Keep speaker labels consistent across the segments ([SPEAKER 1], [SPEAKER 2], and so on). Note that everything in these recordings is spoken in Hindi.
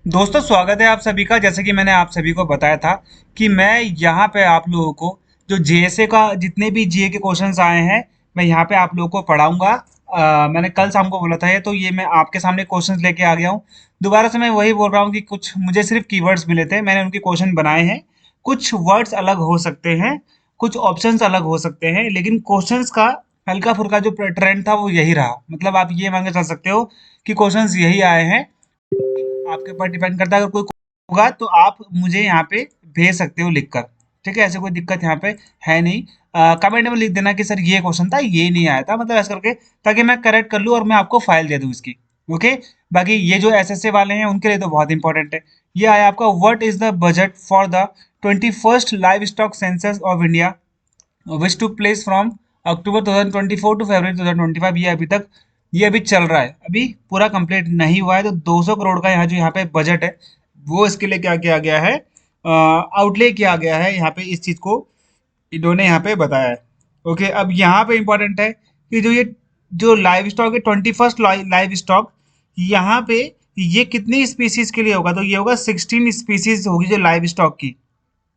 [SPEAKER 1] दोस्तों स्वागत है आप सभी का। जैसे कि मैंने आप सभी को बताया था कि मैं यहाँ पे आप लोगों को जो जेएसए का जितने भी जीए के क्वेश्चंस आए हैं मैं यहाँ पे आप लोगों को पढ़ाऊंगा। मैंने कल शाम को बोला था ये, तो ये मैं आपके सामने क्वेश्चंस लेके आ गया हूँ। दोबारा से मैं वही बोल रहा हूँ कि कुछ मुझे सिर्फ कीवर्ड्स मिले थे, मैंने उनके क्वेश्चन बनाए हैं। कुछ वर्ड्स अलग हो सकते हैं, कुछ ऑप्शंस अलग हो सकते हैं, लेकिन क्वेश्चंस का हल्का फुल्का जो ट्रेंड था वो यही रहा। मतलब आप ये मान के चल सकते हो कि क्वेश्चंस यही आए हैं। आपके ऊपर डिपेंड करता है, अगर कोई होगा तो आप मुझे यहाँ पे भेज सकते हो लिखकर। ठीक है, ऐसे कोई दिक्कत यहाँ पे है नहीं। कमेंट में लिख देना कि सर ये क्वेश्चन था, ये नहीं आया था, मतलब ऐसा करके, ताकि मैं करेक्ट कर लूँ और मैं आपको फाइल दे दूँ इसकी। ओके। बाकी ये जो एसएसए वाले हैं उनके लिए तो बहुत इंपॉर्टेंट है। ये आया आपका, what is the budget for the 21st live stock census of India which to place from October 2024 to February 2025। ये अभी चल रहा है, अभी पूरा कंप्लीट नहीं हुआ है। तो 200 करोड़ का यहाँ पे बजट है, वो इसके लिए क्या किया गया है, आउटले किया गया है यहाँ पे, इस चीज को इन्होंने यहाँ पे बताया है। ओके, अब यहाँ पे इंपॉर्टेंट है कि जो लाइव स्टॉक है, 21st लाइव स्टॉक, यहाँ पे ये कितनी स्पीसीज के लिए होगा, तो ये होगा 16 स्पीसीज होगी जो लाइव स्टॉक की।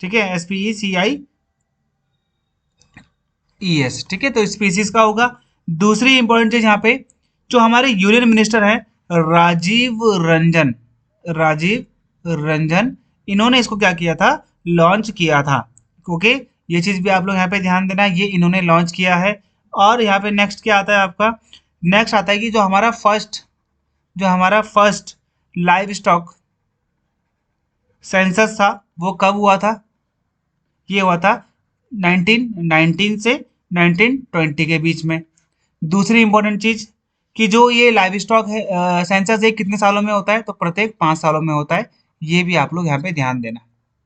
[SPEAKER 1] ठीक है, SPECIES। ठीक है, तो स्पीसीज का होगा। दूसरी इंपॉर्टेंट चीज यहाँ पे, जो हमारे यूनियन मिनिस्टर हैं, राजीव रंजन राजीव रंजन, इन्होंने इसको क्या किया था, लॉन्च किया था। ओके, ये चीज भी आप लोग यहाँ पे ध्यान देना, ये इन्होंने लॉन्च किया है। और यहाँ पे नेक्स्ट क्या आता है आपका, नेक्स्ट आता है कि जो हमारा फर्स्ट लाइव स्टॉक सेंसस था वो कब हुआ था। ये हुआ था 1919 से 1920 के बीच में। दूसरी इंपॉर्टेंट चीज कि जो ये लाइव स्टॉक है सेंसस है, कितने सालों में होता है, तो प्रत्येक 5 सालों में होता है। ये भी आप लोग यहाँ पे ध्यान देना।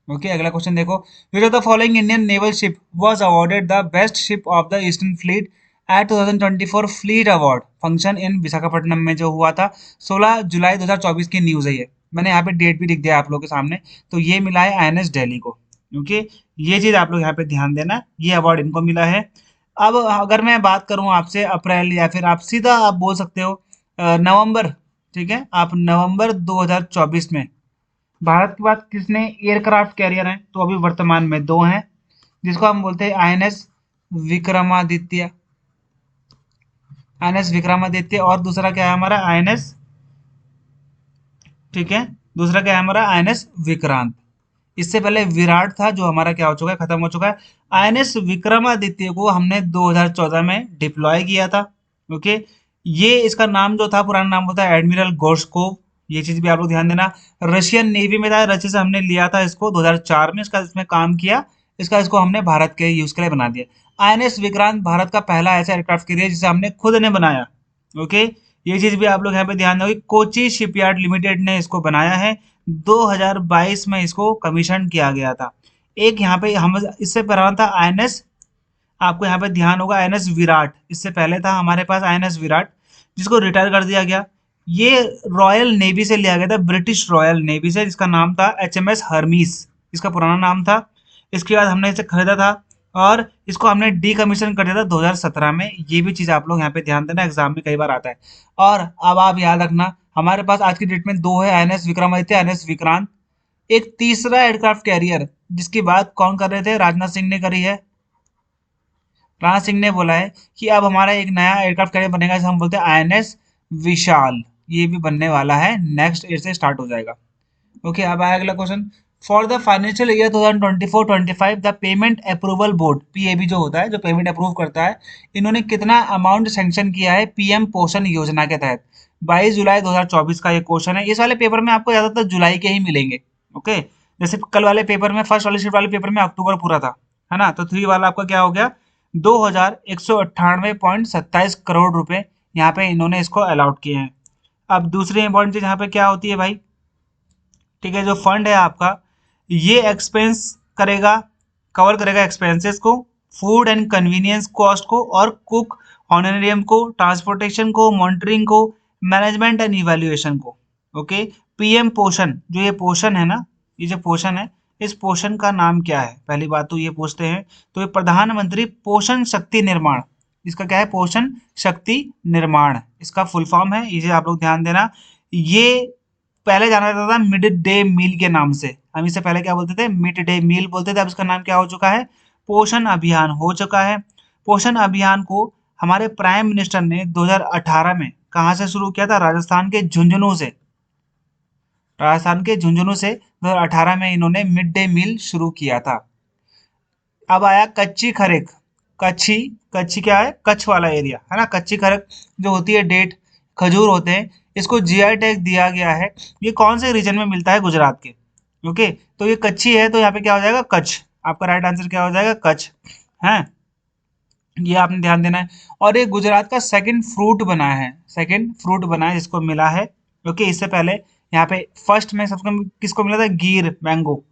[SPEAKER 1] ओके, अगला क्वेश्चन देखो, which of the following Indian naval ship was awarded the best ship of the eastern fleet at 2024 fleet award function in Visakhapatnam में, जो हुआ था 16 जुलाई 2024 की न्यूज है ये। मैंने यहाँ पे डेट भी लिख दिया आप लोगों के सामने। तो ये मिला है आईएनएस दिल्ली को। ओके, ये चीज आप लोग यहाँ पे ध्यान देना, ये अवार्ड इनको मिला है। अब अगर मैं बात करूं आपसे अप्रैल, या फिर आप सीधा आप बोल सकते हो नवंबर। ठीक है, आप नवंबर 2024 में भारत के पास कितने एयरक्राफ्ट कैरियर हैं, तो अभी वर्तमान में दो हैं, जिसको हम बोलते हैं आईएनएस विक्रमादित्य। आईएनएस विक्रमादित्य, और दूसरा क्या है हमारा, आईएनएस, ठीक है, दूसरा क्या है हमारा, आईएनएस विक्रांत। इससे पहले विराट था, जो हमारा क्या हो चुका है, खत्म हो चुका है। आईएनएस विक्रमादित्य को हमने 2014 में डिप्लॉय किया था। ओके, ये इसका नाम जो था, पुराना नाम होता है एडमिरल गोर्शकोव। ये चीज भी आप लोग ध्यान देना। रशियन नेवी में था, रशिया से हमने लिया था इसको 2004 में, इसमें काम किया। इसको हमने भारत के यूज के लिए बना दिया। आईएनएस विक्रांत भारत का पहला ऐसा एयरक्राफ्ट कैरियर जिसे हमने खुद ने बनाया। ओके, ये चीज भी आप लोग यहाँ पे ध्यान दोगे, कोची शिपयार्ड लिमिटेड ने इसको बनाया है। 2022 में इसको कमीशन किया गया था। एक यहाँ पे हम इससे पहले था आईएनएस, आपको यहाँ पे ध्यान होगा, आईएनएस विराट। इससे पहले था हमारे पास आईएनएस विराट, जिसको रिटायर कर दिया गया। ये रॉयल नेवी से लिया गया था, ब्रिटिश रॉयल नेवी से, जिसका नाम था एचएमएस हर्मीस, इसका पुराना नाम था। इसके बाद हमने इसे खरीदा था और इसको हमने डीकमीशन कर दिया था 2017 में। ये भी चीज आप लोग यहाँ पे ध्यान देना, एग्जाम में कई बार आता है। और अब आप याद रखना, हमारे पास आज की डेट में दो है, आईएनएस विक्रमादित्य, आईएनएस विक्रांत। एक तीसरा एयरक्राफ्ट कैरियर जिसकी बात कौन कर रहे थे, राजनाथ सिंह ने करी है। राजनाथ सिंह ने बोला है कि अब हमारा एक नया एयरक्राफ्ट कैरियर बनेगा, जिसे हम बोलते हैं आईएनएस विशाल। ये भी बनने वाला है, नेक्स्ट ईयर से स्टार्ट हो जाएगा। ओके, अब आया अगला question. For the financial year 2024-25 the payment approval board, PAB जो होता है, जो पेमेंट अप्रूव करता है, इन्होंने कितना अमाउंट सैंक्शन किया है पीएम पोषण योजना के तहत। 22 जुलाई 2024 का ये क्वेश्चन है। इस वाले पेपर में आपको ज्यादातर जुलाई के ही मिलेंगे। ओके, जैसे कल वाले पेपर में, फर्स्ट वाले शिफ्ट वाले पेपर में अक्टूबर पूरा था, है ना, तो 3 वाला आपका क्या हो गया, 2198.27 करोड़ रुपए यहाँ पे इन्होंने इसको अलाउट किए हैं। अब दूसरी इंपॉर्टेंट चीज यहाँ पे क्या होती है भाई, ठीक है, जो फंड है आपका, ये एक्सपेंस करेगा, कवर करेगा एक्सपेंसेस को, फूड एंड कन्वीनियंस कॉस्ट को, और कुक ऑनरेरियम को, ट्रांसपोर्टेशन को, मॉनिटरिंग को, मैनेजमेंट एंड इवैल्यूएशन को। ओके, पीएम पोषण, जो ये पोषण है ना, ये जो पोषण है, इस पोषण का नाम क्या है, पहली बात तो ये पूछते हैं। तो ये प्रधानमंत्री पोषण शक्ति निर्माण, इसका क्या है, पोषण शक्ति निर्माण, इसका फुल फॉर्म है, ये आप लोग ध्यान देना। ये पहले जाना जाता था मिड डे मील के नाम से। हम इसे पहले क्या बोलते थे, मिड डे मील बोलते थे। अब इसका नाम क्या हो चुका है, पोषण अभियान हो चुका है। पोषण अभियान को हमारे प्राइम मिनिस्टर ने 2018 में कहाँ से शुरू किया था, राजस्थान के झुंझुनू से। राजस्थान के झुंझुनू से 2018 में इन्होंने मिड डे मील शुरू किया था। अब आया कच्ची खरेक। कच्छी, कच्छी क्या है, कच्छ वाला एरिया है ना। कच्ची खरेक जो होती है, डेट खजूर होते हैं, इसको जीआई टैग दिया गया है। ये कौन से रीजन में मिलता है, गुजरात के। ओके, तो ये कच्ची है तो यहाँ पे क्या हो जाएगा, कच्छ। आपका राइट आंसर क्या हो जाएगा, कच्छ है। ये आपने ध्यान देना है। और ये गुजरात का सेकंड फ्रूट बना है, सेकंड फ्रूट बना है जिसको मिला है। ओके, इससे पहले यहाँ पे फर्स्ट में सबको किसको मिला था, गिर मैंगो।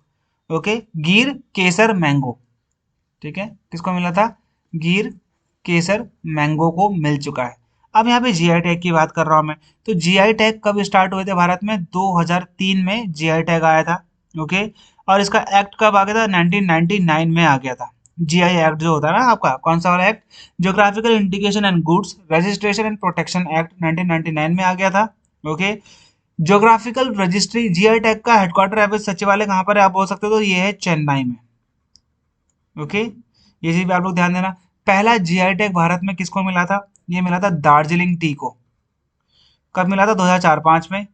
[SPEAKER 1] ओके, गिर केसर मैंगो, ठीक है, किसको मिला था, गिर केसर मैंगो को मिल चुका है। अब यहाँ पे जीआई टैग की बात कर रहा हूँ मैं। तो जीआई टैग कब स्टार्ट हुए थे भारत में, 2003 में जीआई टैग आया था। ओके, और इसका एक्ट कब आ गया था, 1999 में आ गया था। जीआई एक्ट जो होता है ना आपका, कौन सा वाला act, geographical indication and goods registration and protection act 1999 में आ गया था। Okay, geographical registry, GI tag का हेडक्वार्टर या फिर सचिवालय कहाँ पर है, आप बोल सकते हो, तो ये है चेन्नई में। ओके, ये चीज भी आप लोग ध्यान देना। पहला जीआई टैग भारत में किसको मिला था, ये मिला था दार्जिलिंग टी को। कब मिला था, 2004-5 में।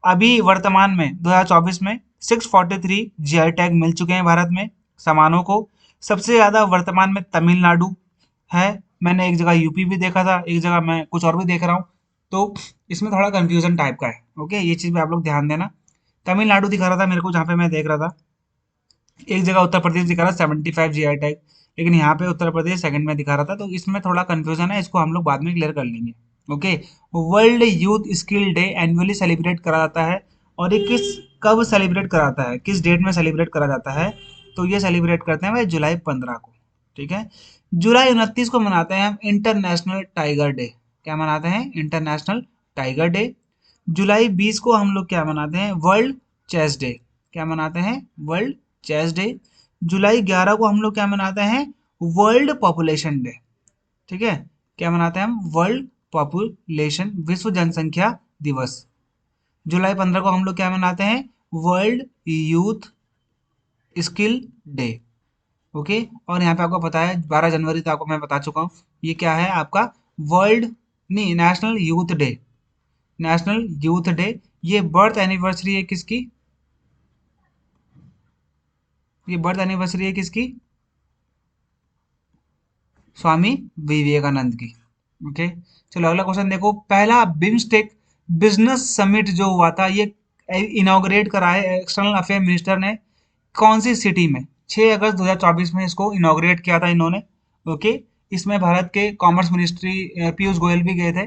[SPEAKER 1] अभी वर्तमान में 2024 में 643 जीआई टैग मिल चुके हैं भारत में सामानों को। सबसे ज्यादा वर्तमान में तमिलनाडु है। मैंने एक जगह यूपी भी देखा था, एक जगह मैं कुछ और भी देख रहा हूँ, तो इसमें थोड़ा कंफ्यूजन टाइप का है। ओके, ये चीज भी आप लोग ध्यान देना। तमिलनाडु दिखा रहा था मेरे को जहाँ पे मैं देख रहा था। एक जगह उत्तर प्रदेश दिखा रहा है 75 जीआई टैग, लेकिन यहाँ पे उत्तर प्रदेश सेकंड में दिखा रहा था, तो इसमें थोड़ा कंफ्यूजन है, इसको हम लोग बाद में क्लियर कर लेंगे। Okay, world youth skill day annually celebrate करा जाता है, और ये किस, कब सेलिब्रेट करा जाता है, किस डेट में सेलिब्रेट करा जाता है, तो ये सेलिब्रेट करते हैं भाई जुलाई 15 को। ठीक है, जुलाई 29 को मनाते हैं हम इंटरनेशनल टाइगर डे। क्या मनाते हैं, इंटरनेशनल टाइगर डे। जुलाई 20 को हम लोग क्या मनाते हैं, वर्ल्ड चेस डे। क्या मनाते हैं, वर्ल्ड चेस डे। जुलाई 11 को हम लोग क्या मनाते हैं, वर्ल्ड पॉपुलेशन डे। ठीक है, क्या मनाते हैं हम, वर्ल्ड पॉपुलेशन, विश्व जनसंख्या दिवस। जुलाई 15 को हम लोग क्या मनाते हैं, world youth skill day. Okay, और यहाँ पे आपको पता है 12 जनवरी तो आपको मैं बता चुका हूँ, ये क्या है आपका, वर्ल्ड नहीं, national youth day. National youth day, ये बर्थ एनिवर्सरी है किसकी, ये बर्थ एनिवर्सरी है किसकी, स्वामी विवेकानंद की। ओके, चलो अगला क्वेश्चन देखो। पहला बिम्स्टेक बिजनेस समिट जो हुआ था, ये इनॉग्रेट करा है एक्सटर्नल अफेयर मिनिस्टर ने कौन सी सिटी में, 6 अगस्त 2024 में इसको इनॉग्रेट किया था इन्होंने। ओके, इसमें भारत के कॉमर्स मिनिस्ट्री पीयूष गोयल भी गए थे।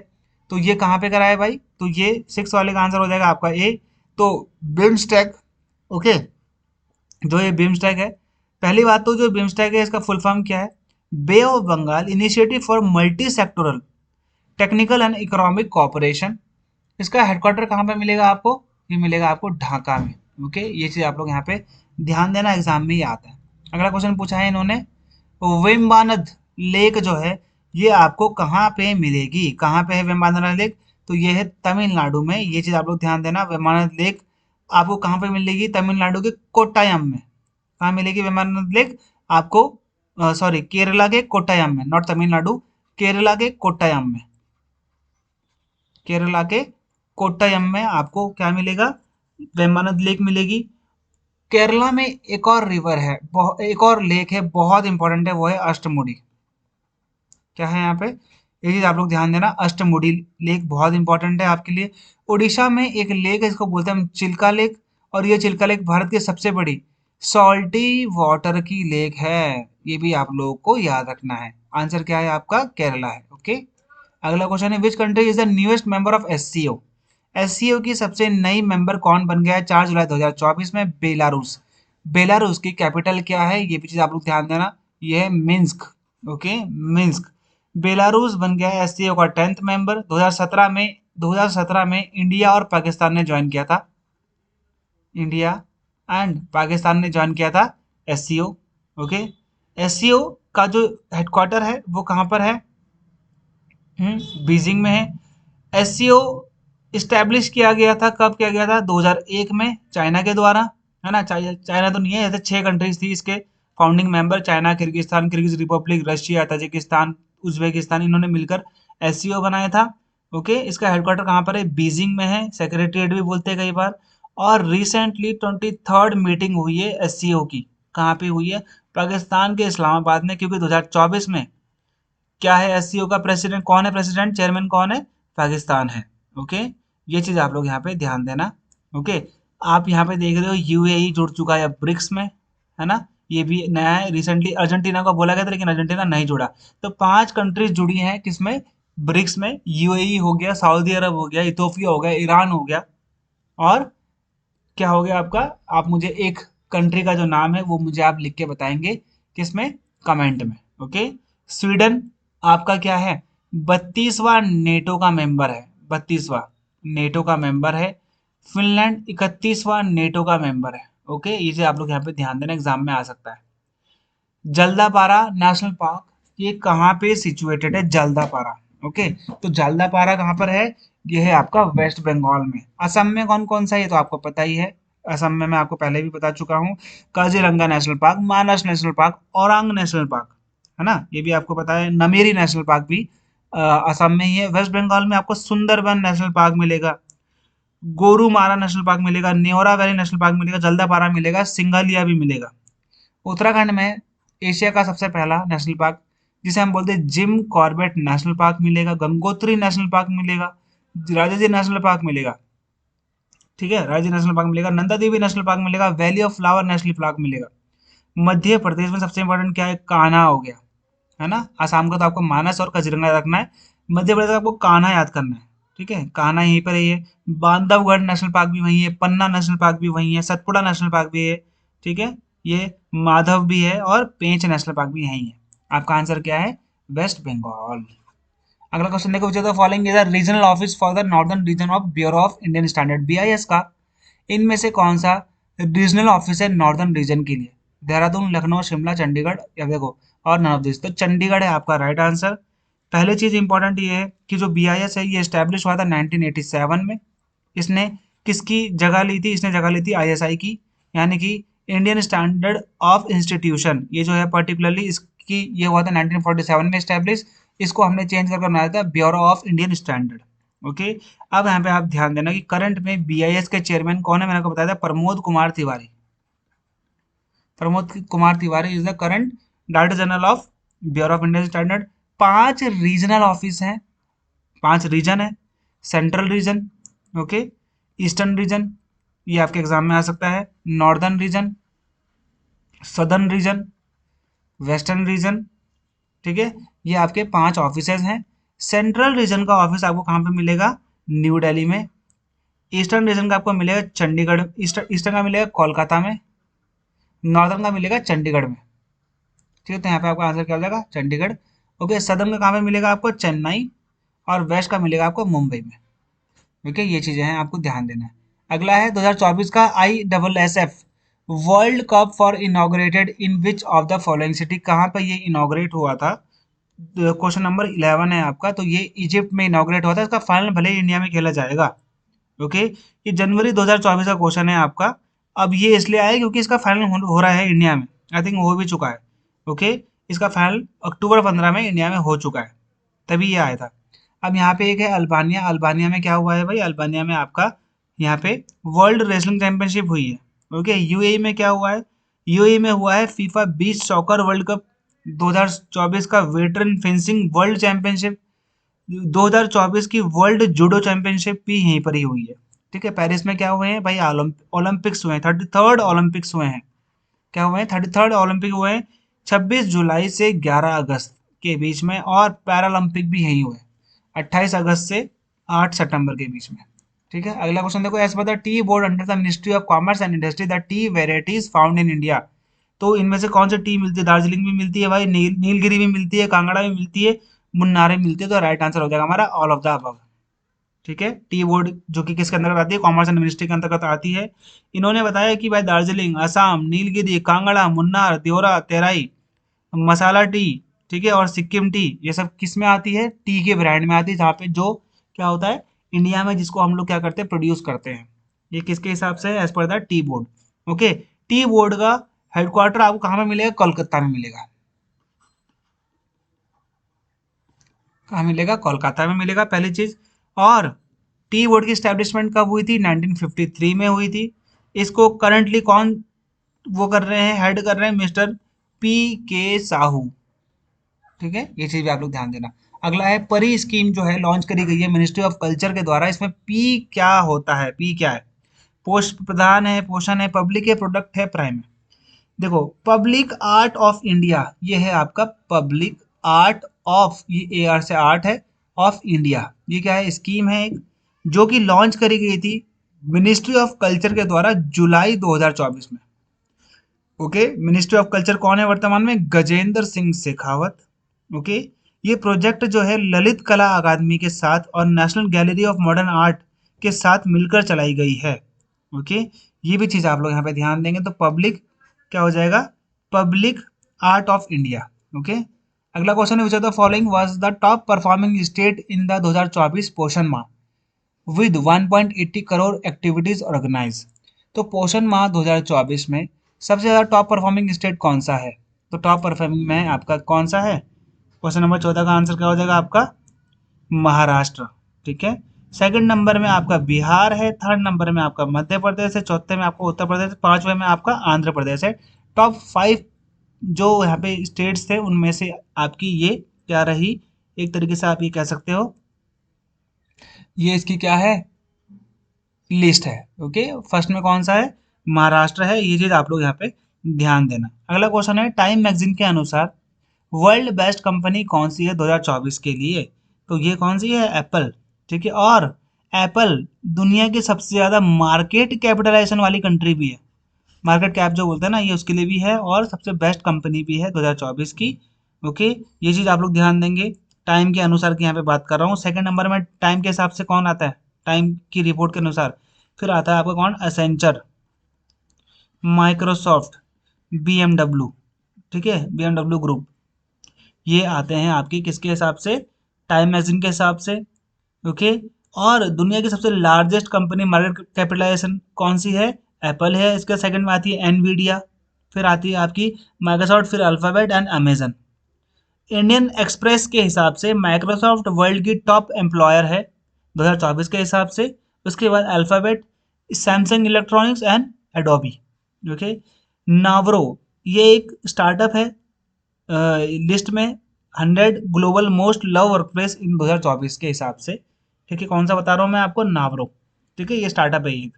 [SPEAKER 1] तो ये कहाँ पे करा है भाई, तो ये 6 वाले का आंसर हो जाएगा आपका ए। तो बिम्स्टेक, ओके, जो ये बिम्स्टेक है, पहली बात तो जो बिम्स्टेक है इसका फुल फॉर्म क्या है, Bay of Bengal initiative for multi sectoral technical and economic cooperation. इसका हेडक्वार्टर कहाँ पे मिलेगा आपको, ये मिलेगा आपको ढाका में। ओके, ये चीज आप लोग यहाँ पे ध्यान देना, एग्जाम में ही आता है। अगला क्वेश्चन पूछा है इन्होंने, वेम्बानद लेक जो है ये आपको कहाँ पे मिलेगी, कहाँ पे है वेम्बानद लेक, तो ये है तमिलनाडु में। ये चीज आप लोग ध्यान देना, वेम्बानद लेक आपको कहाँ पे मिलेगी, तमिलनाडु के कोट्टायम में। कहाँ मिलेगी वेम्बानद लेक आपको, सॉरी, केरला के कोट्टायम में, नॉट तमिलनाडु, केरला के कोट्टायम में। केरला के कोट्टायम में आपको क्या मिलेगा, वेम्बानद लेक मिलेगी। केरला में एक और रिवर है, एक और लेक है, बहुत इंपॉर्टेंट है, वो है अष्टमुडी। क्या है यहाँ पे, ये चीज आप लोग ध्यान देना, अष्टमुडी लेक बहुत इंपॉर्टेंट है आपके लिए। उड़ीसा में एक लेक है, इसको बोलते हैं हम चिल्का लेक, और ये चिल्का लेक भारत की सबसे बड़ी सॉल्टी वाटर की लेक है। ये भी आप लोगों को याद रखना है। आंसर क्या है आपका, केरला है। ओके, अगला क्वेश्चन है, which country is the newest member of SCO. SCO की सबसे नई मेंबर कौन बन गया है 4 जुलाई 2024 में, बेलारूस। बेलारूस की कैपिटल क्या है, ये भी चीज आप लोग ध्यान देना, ये है मिन्स्क। Okay, Minsk. बेलारूस बन गया है एससीओ का 10th मेंबर। 2017 में इंडिया और पाकिस्तान ने ज्वाइन किया था, इंडिया एंड पाकिस्तान ने ज्वाइन किया था एससीओ। ओके, एससीओ का जो हेडक्वार्टर है वो कहाँ पर है, बीजिंग में है। एससीओ इस्टेब्लिश किया गया था, कब किया गया था? 2001 में चाइना के द्वारा, है ना। चाइना तो नहीं है, ऐसे 6 कंट्रीज थी इसके founding member, China, Kyrgyzstan, Kyrgyz Republic, Russia, Tajikistan, Uzbekistan, इन्होंने मिलकर एससीओ बनाया था। ओके, इसका हेडक्वार्टर कहाँ पर है? बीजिंग में है, सेक्रेटरीट भी बोलते हैं कई बार। और रिसेंटली 23rd मीटिंग हुई है एससीओ की, कहाँ पे हुई है? पाकिस्तान के इस्लामाबाद में, क्योंकि 2024 में क्या है, एससीओ का प्रेसिडेंट कौन है? प्रेसिडेंट चेयरमैन कौन है? पाकिस्तान है। ओके, ये चीज आप लोग यहाँ पे ध्यान देना। ओके, आप यहाँ पे देख रहे हो यूएई जुड़ चुका है ब्रिक्स में, है ना। ये भी नया है, रिसेंटली अर्जेंटीना को बोला गया था लेकिन अर्जेंटीना नहीं जुड़ा। तो 5 कंट्रीज जुड़ी हैं किसमें? ब्रिक्स में। यूएई हो गया, सऊदी अरब हो गया, इथोपिया हो गया, ईरान हो गया, और क्या हो गया आपका? आप मुझे एक कंट्री का जो नाम है वो मुझे आप लिख के बताएंगे, किसमें? कमेंट में। ओके, स्वीडन आपका क्या है? 32वां नेटो का मेंबर है, 32वां नेटो का मेंबर है। फिनलैंड 31वां नेटो का मेंबर है। ओके, इसे आप लोग यहाँ पे ध्यान देना, एग्जाम में आ सकता है। जल्दापारा नेशनल पार्क, ये कहाँ पे सिचुएटेड है? जल्दापारा। ओके, तो जल्दापारा कहाँ पर है? ये है आपका वेस्ट बंगाल में। असम में कौन कौन सा है ये तो आपको पता ही है। असम में मैं आपको पहले भी बता चुका हूँ, काजीरंगा नेशनल पार्क, मानस नेशनल पार्क, औरांग नेशनल पार्क, है ना, ये भी आपको पता है। नमेरी नेशनल पार्क भी असम में ही है। वेस्ट बंगाल में आपको सुंदरबन नेशनल पार्क मिलेगा, गोरुमारा नेशनल पार्क मिलेगा, न्योरा वैली नेशनल पार्क मिलेगा, जल्दापारा मिलेगा, सिंगालिया भी मिलेगा। उत्तराखंड में एशिया का सबसे पहला नेशनल पार्क, जिसे हम बोलते हैं जिम कॉर्बेट नेशनल पार्क मिलेगा, गंगोत्री नेशनल पार्क मिलेगा, राजाजी नेशनल पार्क मिलेगा, ठीक है, राजाजी नेशनल पार्क मिलेगा, नंदा देवी नेशनल पार्क मिलेगा, valley of flower national park मिलेगा। मध्य प्रदेश में सबसे इंपॉर्टेंट क्या है? कान्हा हो गया, है ना। आसाम का तो आपको मानस और काजीरंगा रखना है, मध्य प्रदेश का आपको कान्हा याद करना है, ठीक है। कान्हा यहीं पर है, बांधवगढ़ नेशनल पार्क भी वहीं है, पन्ना नेशनल पार्क भी वहीं है, सतपुड़ा नेशनल पार्क भी है, ठीक है। ये माधव भी है और पेंच नेशनल पार्क भी यहीं है। आपका आंसर क्या है? वेस्ट बंगाल। अगला क्वेश्चन देखो, which of the following is the regional office for the northern region of bureau of Indian standard, BIS का इनमें से कौन सा रीजनल ऑफिस है नॉर्दर्न रीजन के लिए? देहरादून, लखनऊ, शिमला, चंडीगढ़, या देखो और नन ऑफ दिस, तो चंडीगढ़ है आपका राइट आंसर। पहले चीज इंपॉर्टेंट ये है कि जो बीआईएस है ये स्टैब्लिश हुआ था 1987 में। इसने किसकी जगह ली थी? इसने जगह ली थी आईएसआई की, यानी कि इंडियन स्टैंडर्ड ऑफ इंस्टीट्यूशन। ये जो है पर्टिकुलरली इसकी ये हुआ था 1947 में स्टैब्लिश। इसको हमने चेंज करके बनाया था bureau of Indian standard. Okay, अब यहाँ पे आप ध्यान देना कि करंट में बीआईएस के चेयरमैन कौन है? मैंने आपको बताया था Pramod Kumar Tiwari. Pramod Kumar Tiwari is the current director general of bureau of Indian standard. 5 regional office हैं, 5 रीजन है। Central region, okay, eastern region, ये आपके एग्जाम में आ सकता है, northern region, southern reason, western region, ठीक है। ये आपके 5 ऑफिसेज हैं। सेंट्रल रीजन का ऑफिस आपको कहाँ पे मिलेगा? न्यू दिल्ली में। ईस्टर्न रीजन का आपको मिलेगा चंडीगढ़, ईस्टर्न का मिलेगा कोलकाता में, नॉर्दर्न का मिलेगा चंडीगढ़ में, ठीक है। तो यहाँ पे आपका आंसर क्या हो जाएगा? चंडीगढ़। ओके, सदर्न का कहाँ पे मिलेगा आपको? चेन्नई, और वेस्ट का मिलेगा आपको मुंबई में। ओके, ये चीजें हैं, आपको ध्यान देना है। अगला है 2024 का ISSF world cup for inaugurated in which of the following city, कहाँ पर ये इनॉग्रेट हुआ था? क्वेश्चन नंबर 11 है आपका। तो ये इजिप्ट में इनॉग्रेट हुआ था, इसका फाइनल भले ही इंडिया में खेला जाएगा। ओके, ये जनवरी 2024 का क्वेश्चन है आपका। अब ये इसलिए आया क्योंकि इसका फाइनल हो रहा है इंडिया में, आई थिंक हो भी चुका है। ओके, इसका फाइनल अक्टूबर 15 में इंडिया में हो चुका है, तभी ये आया था। अब यहाँ पे एक है अल्बानिया। अल्बानिया में क्या हुआ है भाई? अल्बानिया में आपका यहाँ पे वर्ल्ड रेसलिंग चैंपियनशिप हुई है। ओके, यूएई में क्या हुआ है? यूएई में हुआ है FIFA beach soccer world cup 2024 का वेटरन फेंसिंग वर्ल्ड चैंपियनशिप, 2024 की वर्ल्ड जूडो चैंपियनशिप भी यहीं पर ही हुई है, ठीक है। पेरिस में क्या हुए हैं भाई? ओलंपिक्स हुए हैं, 33rd ओलंपिक्स हुए हैं। क्या हुए हैं? 33rd ओलंपिक हुए हैं 26 जुलाई से 11 अगस्त के बीच में, और पैरालंपिक भी यहीं हुए 28 अगस्त से 8 सितंबर के बीच में, ठीक है। अगला क्वेश्चन देखो, as per the tea board under the ministry of commerce and industry the tea varieties found in India, तो इनमें से कौन सी टी मिलती है? दार्जिलिंग भी मिलती है भाई, नीलगिरी भी मिलती है, कांगड़ा भी मिलती है, मुन्नार भी मिलती है। तो राइट आंसर हो जाएगा हमारा ऑल ऑफ द अबव, ठीक है। टी बोर्ड जो कि किसके अंतर्गत आती है? कॉमर्स एंड मिनिस्ट्री के अंतर्गत आती है। इन्होंने बताया कि भाई दार्जिलिंग, असम, नीलगिरी, कांगड़ा, मुन्नार, देवरा, तेराई, मसाला टी, ठीक है, और सिक्किम टी, ये सब किस में आती है? टी के ब्रांड में आती है, जहाँ पे जो क्या होता है? इंडिया में जिसको हम लोग क्या करते हैं, प्रोड्यूस करते हैं। ये किसके हिसाब से है, as per the tea board. Okay, tea board का हेडक्वार्टर आपको कहाँ में मिलेगा, कोलकाता में मिलेगा। कहाँ मिलेगा, कोलकाता में मिलेगा, पहली चीज। और टी बोर्ड की स्टैब्लिशमेंट कब हुई थी, 1953 में हुई थी। इसको करंटली कौन वो कर रहे हैं, हेड कर रहे हैं, मिस्टर पी के साहू। ठीक है, ये चीज भी आप लोग ध्यान देना। अगला है परी स्कीम, जो है लॉन्च करी गई है मिनिस्ट्री ऑफ कल्चर के द्वारा। इसमें पी क्या होता है, पी क्या है, पोस्ट प्रधान है, पोषण है, पब्लिक है, प्रोडक्ट है, प्राइम है। देखो, पब्लिक आर्ट ऑफ इंडिया, ये है आपका पब्लिक आर्ट ऑफ, ये ए आर से आर्ट है, ऑफ इंडिया। ये क्या है, स्कीम है एक, जो कि लॉन्च करी गई थी मिनिस्ट्री ऑफ कल्चर के द्वारा जुलाई 2024 में। ओके, मिनिस्ट्री ऑफ कल्चर कौन है वर्तमान में, गजेंद्र सिंह शेखावत। ओके, ये प्रोजेक्ट जो है ललित कला अकादमी के साथ और national gallery of modern art के साथ मिलकर चलाई गई है। ओके, ये भी चीज़ आप लोग यहाँ पे ध्यान देंगे तो पब्लिक क्या हो जाएगा, public art of India. Okay, अगला क्वेश्चन है, विच of the following was the top performing state in the 2024 पोषण माह विद 1.80 करोड़ एक्टिविटीज ऑर्गेनाइज। तो पोषण माह 2024 में सबसे ज़्यादा टॉप परफॉर्मिंग स्टेट कौन सा है, तो टॉप परफॉर्मिंग में आपका कौन सा है, क्वेश्चन नंबर 14 का आंसर क्या हो जाएगा आपका, महाराष्ट्र। ठीक है, सेकंड नंबर में आपका बिहार है, थर्ड नंबर में आपका मध्य प्रदेश है, चौथे में आपका उत्तर प्रदेश, पांचवें में आपका आंध्र प्रदेश है। टॉप 5 जो यहाँ पे स्टेट्स थे उनमें से आपकी ये क्या रही, एक तरीके से आप ये कह सकते हो, ये इसकी क्या है, लिस्ट है। ओके, फर्स्ट में कौन सा है, महाराष्ट्र है, ये चीज आप लोग यहाँ पे ध्यान देना। अगला क्वेश्चन है, टाइम मैगजीन के अनुसार वर्ल्ड बेस्ट कंपनी कौन सी है 2024 के लिए, तो ये कौन सी है, एप्पल। ठीक है, और एप्पल दुनिया की सबसे ज्यादा मार्केट कैपिटलाइजेशन वाली कंट्री भी है, मार्केट कैप जो बोलते हैं ना, ये उसके लिए भी है, और सबसे बेस्ट कंपनी भी है 2024 की। ओके, ये चीज आप लोग ध्यान देंगे, टाइम के अनुसार की यहाँ पे बात कर रहा हूँ। सेकंड नंबर में टाइम के हिसाब से कौन आता है, टाइम की रिपोर्ट के अनुसार फिर आता है आपका कौन, एसेंचर, माइक्रोसॉफ्ट, बीएमडब्ल्यू। ठीक है, बीएमडब्ल्यू ग्रुप, ये आते हैं आपकी किसके हिसाब से, टाइम मैगजीन के हिसाब से। ओके, और दुनिया की सबसे लार्जेस्ट कंपनी मार्केट कैपिटलाइजेशन कौन सी है, एप्पल है। इसके सेकंड में आती है एनवीडिया, फिर आती है आपकी माइक्रोसॉफ्ट, फिर Alphabet and Amazon. Indian Express के हिसाब से माइक्रोसॉफ्ट वर्ल्ड की टॉप एम्प्लॉयर है 2024 के हिसाब से। उसके बाद Alphabet, Samsung Electronics and Adobe. Okay, Navro, ये एक स्टार्टअप है, लिस्ट में 100 ग्लोबल मोस्ट लव वर्कप्लेस इन 2024 के हिसाब से। ठीक है, कौन सा बता रहा हूँ मैं आपको, नावरो। ठीक है, ये स्टार्टअप है एक,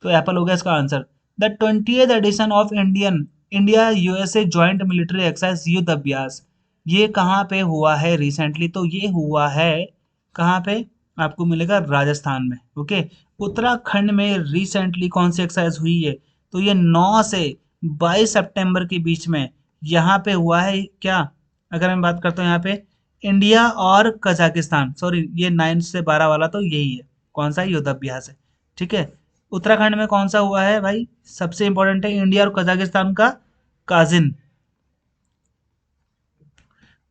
[SPEAKER 1] तो एप्पल हो गया इसका answer. The 20th edition of India USA joint military exercise Yudh Abhyas, ये कहाँ पे हुआ है रिसेंटली, तो ये हुआ है कहाँ पे, आपको मिलेगा राजस्थान में। ओके, उत्तराखंड में रिसेंटली कौन सी एक्सरसाइज हुई है, तो ये 9 से 22 सितंबर के बीच में यहाँ पे हुआ है क्या, अगर मैं बात करता हूँ यहाँ पे इंडिया और कजाकिस्तान, सॉरी ये 9 से 12 वाला तो यही है, कौन सा युद्धाभ्यास है। ठीक है, उत्तराखंड में कौन सा हुआ है भाई, सबसे इंपॉर्टेंट है इंडिया और कजाकिस्तान का काजिन,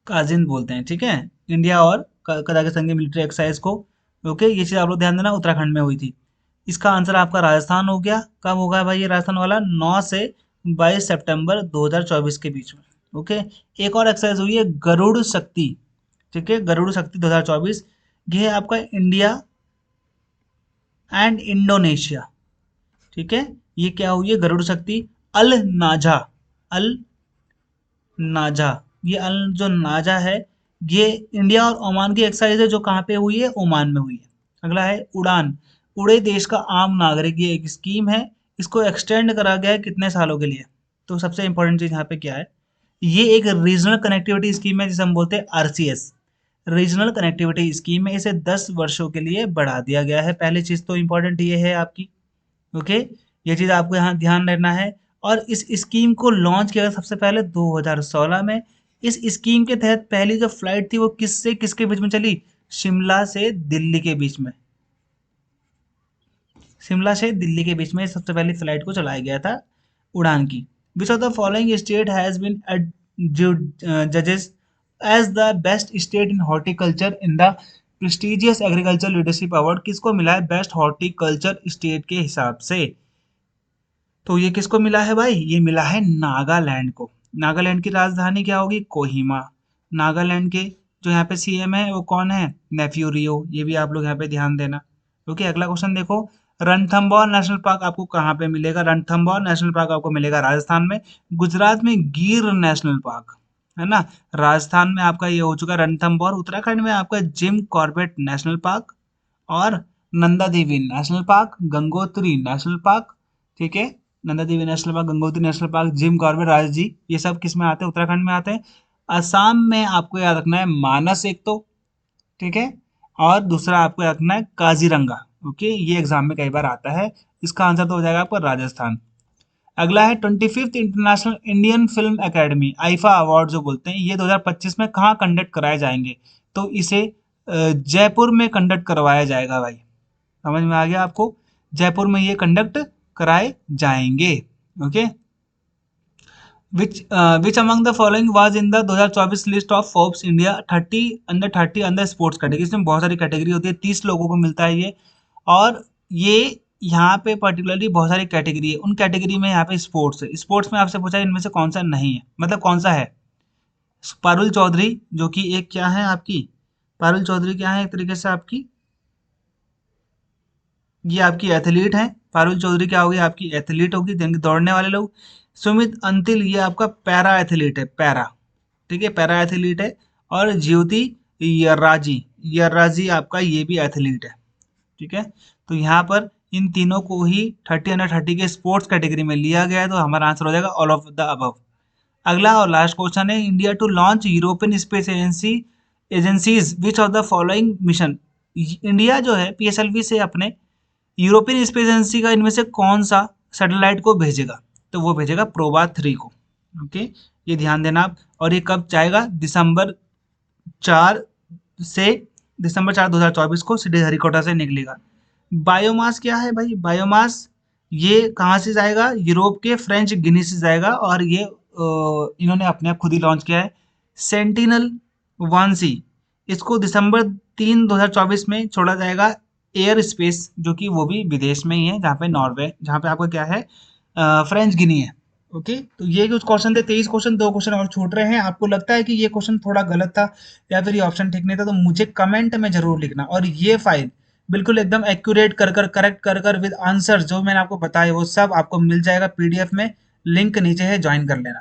[SPEAKER 1] काजिन बोलते हैं। ठीक है, इंडिया और कजाकिस्तान की मिलिट्री एक्सरसाइज को। ओके, ये चीज़ आप लोग ध्यान देना, उत्तराखंड में हुई थी। इसका आंसर आपका राजस्थान हो गया, कब होगा भाई ये राजस्थान वाला, 9 से 22 सितंबर 2024 के बीच में। ओके, एक और एक्सरसाइज हुई है गरुड़ शक्ति। ठीक है, गरुड़ शक्ति 2024, ये है आपका इंडिया एंड इंडोनेशिया। ठीक है, ये क्या हुई है, गरुड़ शक्ति, अल नाजा, अल नाजा, ये अल जो नाजा है, ये इंडिया और ओमान की एक्सरसाइज है, जो कहाँ पे हुई है, ओमान में हुई है। अगला है उड़ान, उड़े देश का आम नागरिक, ये एक स्कीम है, इसको एक्सटेंड करा गया है कितने सालों के लिए, तो सबसे इंपॉर्टेंट चीज यहाँ पे क्या है, ये एक रीजनल कनेक्टिविटी स्कीम है, जिसे हम बोलते हैं आरसीएस, रीजनल कनेक्टिविटी स्कीम है। इसे 10 वर्षों के लिए बढ़ा दिया गया है, पहली चीज तो इंपॉर्टेंट ये है आपकी। ओके, ये चीज आपको यहाँ ध्यान रखना है। और इस स्कीम को लॉन्च किया गया सबसे पहले 2016 में। इस स्कीम के तहत पहली जो फ्लाइट थी वो किससे किसके बीच में चली, शिमला से दिल्ली के बीच में, शिमला से दिल्ली के बीच में सबसे पहली फ्लाइट को चलाया गया था उड़ान की। Which of the following state has been जजेस as the best state in horticulture in the prestigious agriculture leadership award किसको मिला है? बेस्ट हॉर्टिकल्चर स्टेट के हिसाब से। तो ये किसको मिला है भाई? ये मिला है नागालैंड को। नागालैंड की राजधानी क्या होगी? कोहिमा। नागालैंड के जो यहाँ पे सीएम है वो कौन है? नेफ्यू रियो। ये भी आप लोग यहाँ पे ध्यान देना। ओके, अगला क्वेश्चन देखो। रणथंबोर नेशनल पार्क आपको कहाँ पे मिलेगा? रणथंबोर नेशनल पार्क आपको मिलेगा राजस्थान में। गुजरात में गिर नेशनल पार्क है ना। राजस्थान में आपका ये हो चुका रणथंबोर। उत्तराखंड में आपका जिम कॉर्बेट नेशनल पार्क और Nanda Devi National Park, Gangotri National Park. ठीक है, Nanda Devi National Park, Gangotri National Park, Jim Corbett, Rajaji, ये सब किस में आते हैं? उत्तराखंड में आते हैं। असम में आपको याद रखना है मानस एक तो, ठीक है, और दूसरा आपको याद रखना है काजीरंगा। ओके, ये एग्जाम में कई बार आता है। इसका आंसर तो हो जाएगा आपका राजस्थान। अगला है 25th international Indian film academy IIFA award जो बोलते हैं, ये 2025 में कहाँ कंडक्ट कराए जाएंगे? तो इसे जयपुर में कंडक्ट करवाया जाएगा भाई। समझ में आ गया आपको? जयपुर में ये कंडक्ट कराए जाएंगे। Okay, which among the following was in the 2024 list of Forbes India 30 under 30 under sports category. इसमें बहुत सारी कैटेगरी होती है, 30 लोगों को मिलता है ये। और ये यहाँ पे पर्टिकुलरली बहुत सारी कैटेगरी है, उन कैटेगरी में यहाँ पे स्पोर्ट्स है। स्पोर्ट्स में आपसे पूछा है इनमें से कौन सा नहीं है, मतलब कौन सा है? पारुल चौधरी जो कि एक क्या है आपकी, पारुल चौधरी क्या है एक तरीके से आपकी, ये आपकी एथलीट हैं। पारुल चौधरी क्या होगी? आपकी एथलीट होगी, यानी कि दौड़ने वाले लोग। सुमित अंतिल ये आपका पैरा एथलीट है, पैरा, ठीक है, पैरा एथलीट है। और ज्योति यर्राजी, यर्राजी आपका ये भी एथलीट है। ठीक है, तो यहाँ पर इन तीनों को ही 30 अंडर 30 के स्पोर्ट्स कैटेगरी में लिया गया है, तो हमारा आंसर हो जाएगा ऑल ऑफ द अबव। अगला और लास्ट क्वेश्चन है, India to launch European space agency agencies which of the following mission. India जो है पीएसएलवी से अपने यूरोपियन स्पेस एजेंसी का इनमें से कौन सा सैटेलाइट को भेजेगा? तो वो भेजेगा प्रोबा 3 को। ओके, ये ध्यान देना आप। और ये कब जाएगा? दिसंबर 4 2024 को श्रीहरिकोटा से निकलेगा। बायोमास क्या है भाई? बायोमास ये कहाँ से जाएगा? यूरोप के फ्रेंच गिनी से जाएगा। और ये इन्होंने अपने आप खुद ही लॉन्च किया है, सेंटिनल 1C। इसको दिसंबर 2024 में छोड़ा जाएगा एयर स्पेस, जो कि वो भी विदेश में ही है, जहाँ पे नॉर्वे, जहाँ पे आपका क्या है फ्रेंच गिनी है। ओके, तो ये कुछ क्वेश्चन थे, 23 क्वेश्चन, 2 क्वेश्चन और छूट रहे हैं। आपको लगता है कि ये क्वेश्चन थोड़ा गलत था या फिर ये ऑप्शन ठीक नहीं था, तो मुझे कमेंट में जरूर लिखना। और ये फाइल बिल्कुल एकदम एक्यूरेट करेक्ट कर विद आंसर जो मैंने आपको बताया वो सब आपको मिल जाएगा पीडीएफ में। लिंक नीचे है, ज्वाइन कर लेना।